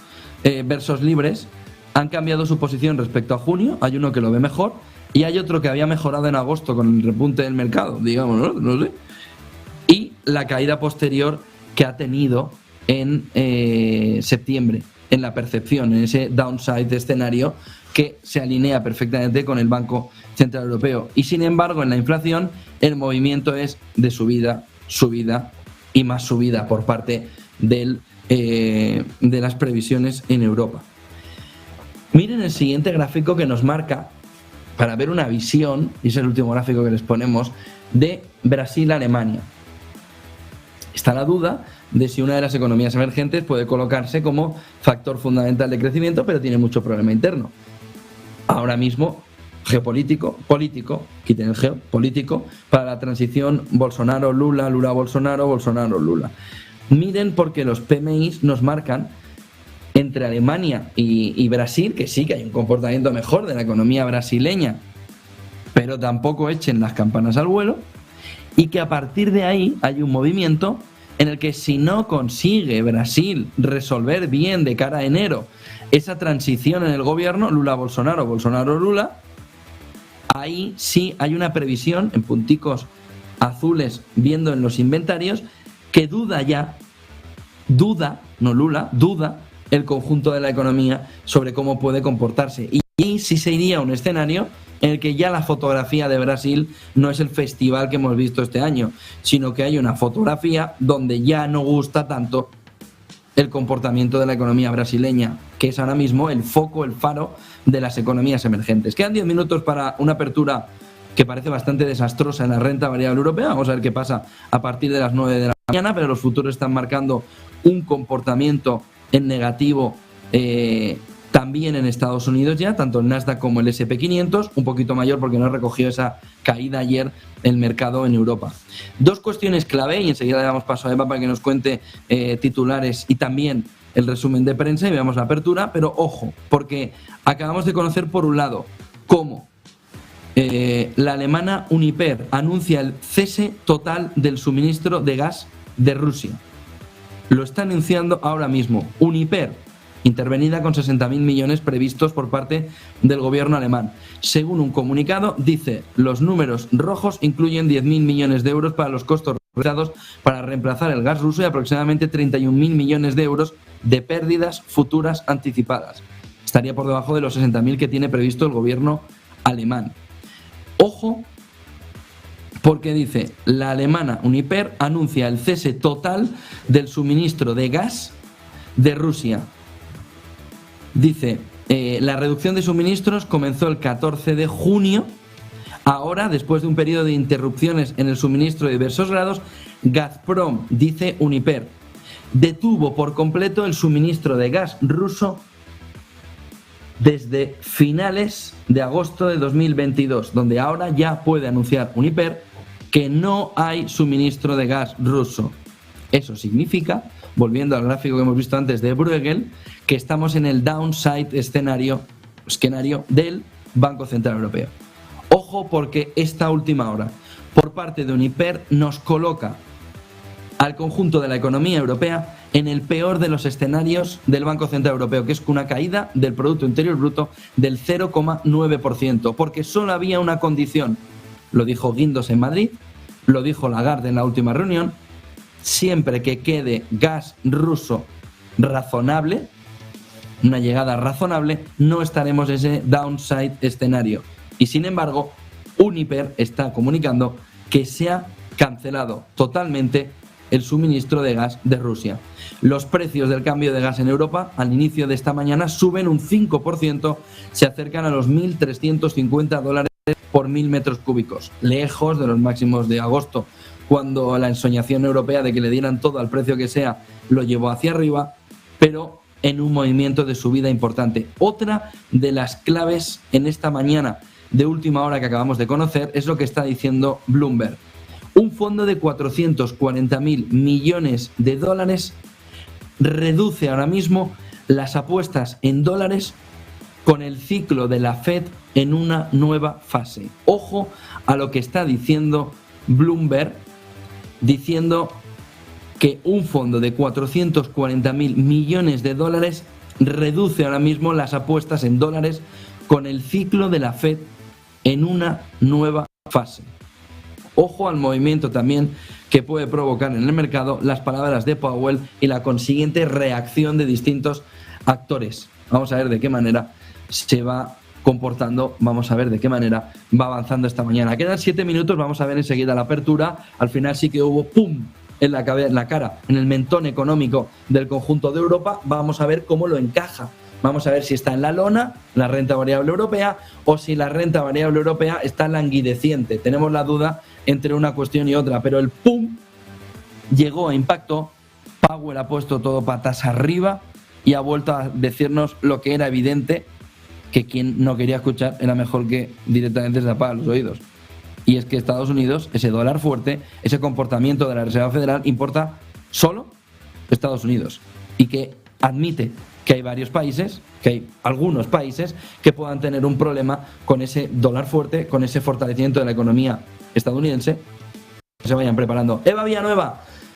versos libres han cambiado su posición respecto a junio. Hay uno que lo ve mejor y hay otro que había mejorado en agosto con el repunte del mercado, digamos, no sé. Y la caída posterior que ha tenido en septiembre, en la percepción, en ese downside escenario que se alinea perfectamente con el Banco Central Europeo. Y, sin embargo, en la inflación el movimiento es de subida y más subida por parte de las previsiones en Europa. Miren el siguiente gráfico que nos marca, para ver una visión, y es el último gráfico que les ponemos, de Brasil-Alemania. Está la duda de si una de las economías emergentes puede colocarse como factor fundamental de crecimiento, pero tiene mucho problema interno. Ahora mismo, político, quiten el geopolítico, para la transición Bolsonaro-Lula, Lula-Bolsonaro, Bolsonaro-Lula. Miren, porque los PMIs nos marcan entre Alemania y Brasil, que sí que hay un comportamiento mejor de la economía brasileña, pero tampoco echen las campanas al vuelo, y que a partir de ahí hay un movimiento en el que, si no consigue Brasil resolver bien de cara a enero esa transición en el gobierno, Lula-Bolsonaro, Bolsonaro-Lula, ahí sí hay una previsión en punticos azules viendo en los inventarios que duda el conjunto de la economía sobre cómo puede comportarse. Y ahí sí se iría a un escenario en el que ya la fotografía de Brasil no es el festival que hemos visto este año, sino que hay una fotografía donde ya no gusta tanto el comportamiento de la economía brasileña, que es ahora mismo el foco, el faro de las economías emergentes. Quedan 10 minutos para una apertura que parece bastante desastrosa en la renta variable europea. Vamos a ver qué pasa a partir de las 9 de la mañana, pero los futuros están marcando un comportamiento en negativo también en Estados Unidos ya, tanto el Nasdaq como el S&P 500, un poquito mayor porque no recogió esa caída ayer el mercado en Europa. Dos cuestiones clave, y enseguida le damos paso a Eva para que nos cuente titulares y también el resumen de prensa y veamos la apertura, pero ojo, porque acabamos de conocer por un lado cómo la alemana Uniper anuncia el cese total del suministro de gas de Rusia. Lo está anunciando ahora mismo Uniper, intervenida con 60.000 millones previstos por parte del gobierno alemán. Según un comunicado, dice, los números rojos incluyen 10.000 millones de euros para los costos realizados para reemplazar el gas ruso y aproximadamente 31.000 millones de euros de pérdidas futuras anticipadas. Estaría por debajo de los 60.000 que tiene previsto el gobierno alemán. Ojo, porque dice, la alemana Uniper anuncia el cese total del suministro de gas de Rusia. Dice, la reducción de suministros comenzó el 14 de junio. Ahora, después de un periodo de interrupciones en el suministro de diversos grados, Gazprom, dice Uniper, detuvo por completo el suministro de gas ruso desde finales de agosto de 2022, donde ahora ya puede anunciar Uniper que no hay suministro de gas ruso. Eso significa, volviendo al gráfico que hemos visto antes de Bruegel, que estamos en el downside escenario del Banco Central Europeo. Ojo, porque esta última hora, por parte de Uniper, nos coloca al conjunto de la economía europea en el peor de los escenarios del Banco Central Europeo, que es una caída del Producto Interior Bruto del 0,9%, porque solo había una condición, lo dijo Guindos en Madrid, lo dijo Lagarde en la última reunión, siempre que quede gas ruso razonable, una llegada razonable, no estaremos en ese downside escenario. Y sin embargo, Uniper está comunicando que se ha cancelado totalmente el suministro de gas de Rusia. Los precios del cambio de gas en Europa al inicio de esta mañana suben un 5%, se acercan a los $1.350 por 1.000 metros cúbicos, lejos de los máximos de agosto, cuando la ensoñación europea de que le dieran todo al precio que sea lo llevó hacia arriba, pero en un movimiento de subida importante. Otra de las claves en esta mañana de última hora que acabamos de conocer es lo que está diciendo Bloomberg. Un fondo de 440.000 millones de dólares reduce ahora mismo las apuestas en dólares con el ciclo de la Fed en una nueva fase. Ojo a lo que está diciendo Bloomberg, diciendo que un fondo de 440.000 millones de dólares reduce ahora mismo las apuestas en dólares con el ciclo de la Fed en una nueva fase. Ojo al movimiento también que puede provocar en el mercado las palabras de Powell y la consiguiente reacción de distintos actores. Vamos a ver de qué manera se va comportando, vamos a ver de qué manera va avanzando esta mañana. Quedan 7 minutos, vamos a ver enseguida la apertura. Al final sí que hubo ¡pum! En la cara, en el mentón económico del conjunto de Europa. Vamos a ver cómo lo encaja. Vamos a ver si está en la lona la renta variable europea o si la renta variable europea está languideciente. Tenemos la duda entre una cuestión y otra, pero el pum llegó a impacto. Powell ha puesto todo patas arriba y ha vuelto a decirnos lo que era evidente, que quien no quería escuchar era mejor que directamente se apaga los oídos. Y es que Estados Unidos, ese dólar fuerte, ese comportamiento de la Reserva Federal importa solo Estados Unidos, y que admite que hay varios países, que hay algunos países que puedan tener un problema con ese dólar fuerte, con ese fortalecimiento de la economía estadounidense. Se vayan preparando. Eva Villanueva,